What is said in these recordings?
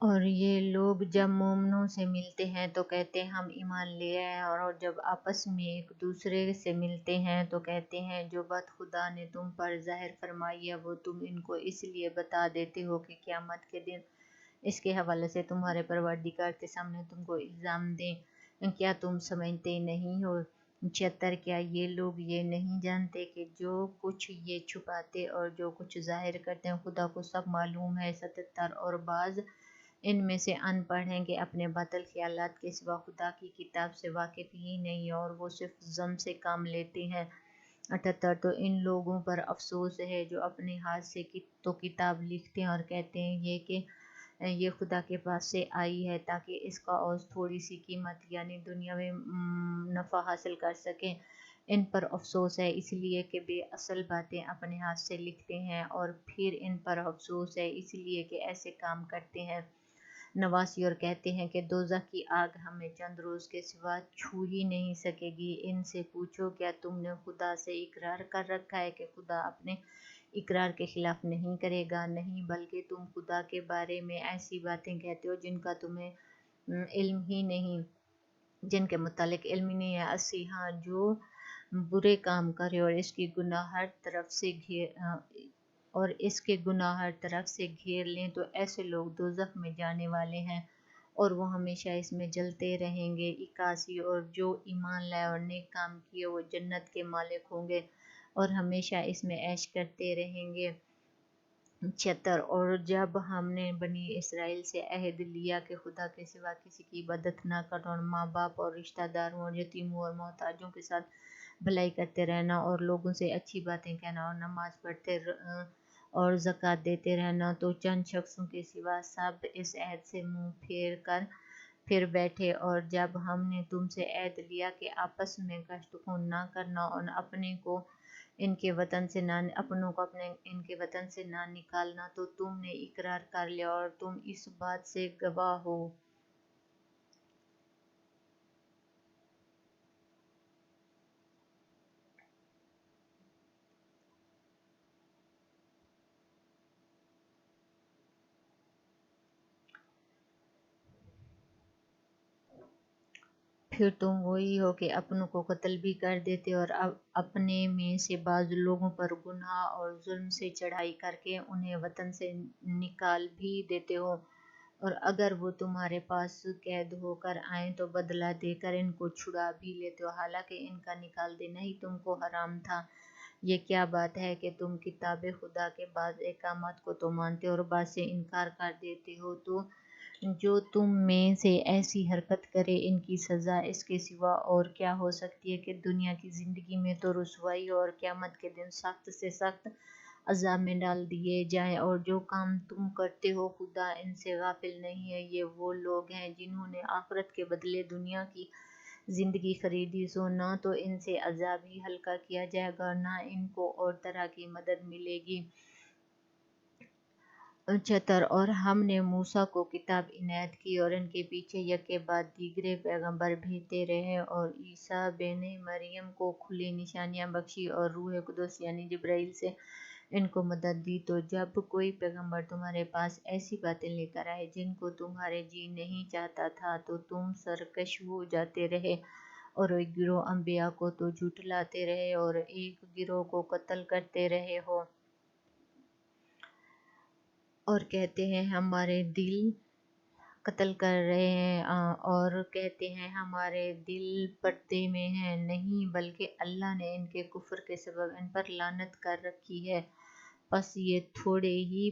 اور یہ لوگ جب مومنوں سے ملتے ہیں تو کہتے ہیں ہم ایمان لے آئے ہیں، اور جب آپس میں ایک دوسرے سے ملتے ہیں تو کہتے ہیں جو بات خدا نے تم پر ظاہر فرمائی ہے وہ تم ان کو اس لیے بتا دیتے ہو کہ قیامت کے دن اس کے حوالے سے تمہارے پروردگار کے سامنے تم کو الزام دیں۔ کیا تم سمجھتے نہیں ہو؟ 76 کیا یہ لوگ یہ نہیں جانتے کہ جو کچھ یہ چھپاتے اور جو کچھ ظاہر کرتے ہیں خدا کو سب معلوم ہے؟ 77 اور بعض ان میں سے ان پڑھ ہیں کہ اپنے باطل خیالات کے سوا خدا کی کتاب سے واقف ہی نہیں اور وہ صرف ظن سے کام لیتے ہیں۔ 78 تو ان لوگوں پر افسوس ہے جو اپنے ہاتھ سے تو کتاب لکھتے ہیں اور کہتے ہیں یہ خدا کے پاس سے آئی ہے تاکہ اس کا عوض تھوڑی سی قیمت یعنی دنیا میں نفع حاصل کر سکیں۔ ان پر افسوس ہے اس لیے کہ بے اصل باتیں اپنے ہاتھ سے لکھتے ہیں، اور پھر ان پر افسوس ہے اس لیے کہ ایسے کام کرتے ہیں۔ 89 اور کہتے ہیں کہ دوزخ کی آگ ہمیں چند روز کے سوا چھو ہی نہیں سکے گی۔ ان سے پوچھو کیا تم نے خدا سے اقرار کر رکھا ہے کہ خدا اپنے اقرار کے خلاف نہیں کرے گا؟ نہیں، بلکہ تم خدا کے بارے میں ایسی باتیں کہتے ہو جن کا تمہیں علم ہی نہیں، جن کے متعلق علم ہی نہیں ہے۔ 80 ہاں، جو برے کام کرے اور اس کے گناہ ہر طرف سے گھیر لیں تو ایسے لوگ دوزخ میں جانے والے ہیں اور وہ ہمیشہ اس میں جلتے رہیں گے۔ 81 اور جو ایمان لائے اور نیک کام کیے وہ جنت کے مالک ہوں گے اور ہمیشہ اس میں عیش کرتے رہیں گے۔ 76 اور جب ہم نے بنی اسرائیل سے عہد لیا کہ خدا کے سوا کسی کی عبادت نہ کرنا اور ماں باپ اور رشتہ داروں اور یتیموں اور محتاجوں کے ساتھ بھلائی کرتے رہنا اور لوگوں سے اچھی باتیں کہنا اور نماز پڑھتے اور زکوٰۃ دیتے رہنا، تو چند شخصوں کے سوا سب اس عہد سے منہ پھر بیٹھے۔ اور جب ہم نے تم سے عہد لیا کہ آپس میں کشت خون نہ کرنا اور اپنوں کو ان کے وطن سے نہ نکالنا، تو تم نے اقرار کر لیا اور تم اس بات سے گواہ ہو۔ پھر تم وہی ہو کہ اپنوں کو قتل بھی کر دیتے اور اپنے میں سے بعض لوگوں پر گناہ اور ظلم سے چڑھائی کر کے انہیں وطن سے نکال بھی دیتے ہو، اور اگر وہ تمہارے پاس قید ہو کر آئیں تو بدلہ دے کر ان کو چھڑا بھی لیتے ہو، حالانکہ ان کا نکال دینا ہی تم کو حرام تھا۔ یہ کیا بات ہے کہ تم کتاب خدا کے بعض احکامات کو تو مانتے ہو اور بعض سے انکار کر دیتے ہو؟ تو جو تم میں سے ایسی حرکت کرے ان کی سزا اس کے سوا اور کیا ہو سکتی ہے کہ دنیا کی زندگی میں تو رسوائی اور قیامت کے دن سخت سے سخت عذاب میں ڈال دیے جائیں۔ اور جو کام تم کرتے ہو خدا ان سے غافل نہیں ہے۔ یہ وہ لوگ ہیں جنہوں نے آخرت کے بدلے دنیا کی زندگی خریدی، سو نہ تو ان سے عذاب ہی ہلکا کیا جائے گا اور نہ ان کو اور طرح کی مدد ملے گی۔ 76 اور ہم نے موسیٰ کو کتاب عنایت کی اور ان کے پیچھے یکے بعد دیگرے پیغمبر بھیجتے رہے اور عیسیٰ بن مریم کو کھلی نشانیاں بخشی اور روح قدس یعنی جبرائیل سے ان کو مدد دی۔ تو جب کوئی پیغمبر تمہارے پاس ایسی باتیں لے کر آئے جن کو تمہارے جی نہیں چاہتا تھا تو تم سرکش ہو جاتے رہے اور ایک گروہ انبیاء کو تو جھٹلاتے رہے اور ایک گروہ کو قتل کرتے رہے ہو، اور کہتے ہیں ہمارے دل قتل کر رہے ہیں اور کہتے ہیں ہمارے دل پردے میں ہیں۔ نہیں، بلکہ اللہ نے ان کے کفر کے سبب ان پر لعنت کر رکھی ہے، پس یہ تھوڑے ہی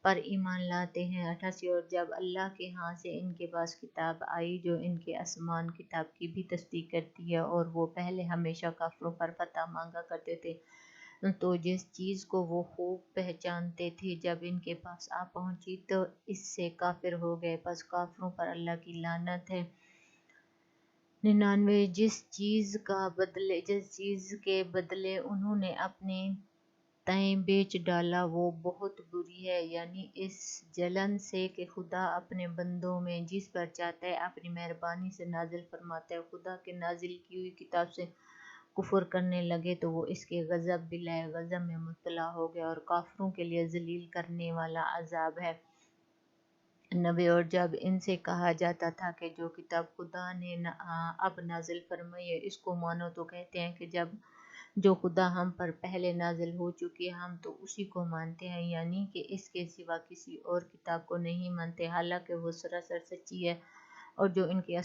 پر ایمان لاتے ہیں۔ 88 اور جب اللہ کے ہاں سے ان کے پاس کتاب آئی جو ان کے آسمان کتاب کی بھی تصدیق کرتی ہے، اور وہ پہلے ہمیشہ کافروں پر فتح مانگا کرتے تھے، تو جس چیز کو وہ خوب پہچانتے تھے جب ان کے پاس آ پہنچی تو اس سے کافر ہو گئے، پس کافروں پر اللہ کی لعنت ہے۔ 99 جس چیز کے بدلے انہوں نے اپنے تئیں بیچ ڈالا وہ بہت بری ہے، یعنی اس جلن سے کہ خدا اپنے بندوں میں جس پر چاہتا ہے اپنی مہربانی سے نازل فرماتا ہے۔ خدا کے نازل کی ہوئی کتاب سے کفر کرنے لگے تو وہ اس کے غضب بلائے غضب میں مبتلا ہو گئے اور کافروں کے لیے ذلیل کرنے والا عذاب ہے۔ نبی، اور جب ان سے کہا جاتا تھا کہ جو کتاب خدا نے اب نازل فرمائی ہے اس کو مانو، تو کہتے ہیں کہ جو خدا ہم پر پہلے نازل ہو چکی ہے ہم تو اسی کو مانتے ہیں، یعنی کہ اس کے سوا کسی اور کتاب کو نہیں مانتے، حالانکہ وہ سراسر سچی ہے، اور جو ان کی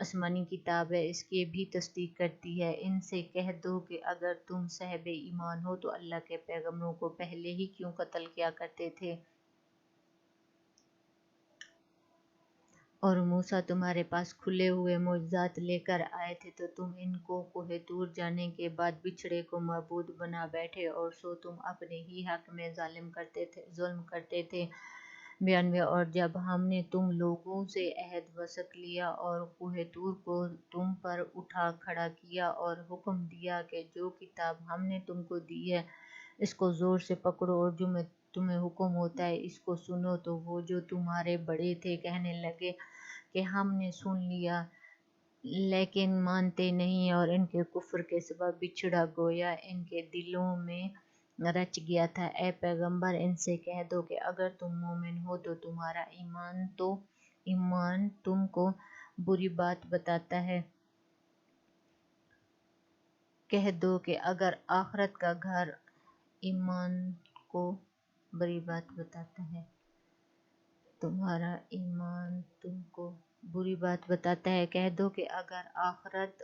آسمانی کتاب ہے اس کی بھی تصدیق کرتی ہے۔ ان سے کہہ دو کہ اگر تم صاحب ایمان ہو تو اللہ کے پیغمبروں کو پہلے ہی کیوں قتل کیا کرتے تھے؟ اور موسیٰ تمہارے پاس کھلے ہوئے معجزات لے کر آئے تھے تو تم ان کو کوہ طور جانے کے بعد بچھڑے کو معبود بنا بیٹھے، اور سو تم اپنے ہی حق میں ظلم کرتے تھے۔ 92 اور جب ہم نے تم لوگوں سے عہد وثاق لیا اور کوہ طور کو تم پر اٹھا کھڑا کیا اور حکم دیا کہ جو کتاب ہم نے تم کو دی ہے اس کو زور سے پکڑو اور جو تمہیں حکم ہوتا ہے اس کو سنو، تو وہ جو تمہارے بڑے تھے کہنے لگے کہ ہم نے سن لیا لیکن مانتے نہیں، اور ان کے کفر کے سبب بچھڑا گویا ان کے دلوں میں رچ گیا تھا۔ اے پیغمبر ان سے کہہ دو کہ اگر تم مومن ہو تو تمہارا ایمان تم کو بری بات بتاتا ہے۔ کہہ دو کہ اگر آخرت کا گھر ایمان کو بری بات بتاتا ہے، تمہارا ایمان تم کو بری بات بتاتا ہے۔ کہہ دو کہ اگر آخرت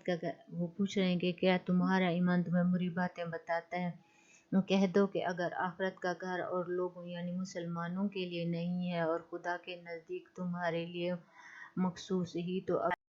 کا گھر، وہ پوچھ رہے ہیں کہ کیا تمہارا ایمان تمہیں بری باتیں بتاتا ہے؟ کہہ دو کہ اگر آخرت کا گھر اور لوگوں یعنی مسلمانوں کے لیے نہیں ہے اور خدا کے نزدیک تمہارے لیے مخصوص ہی، تو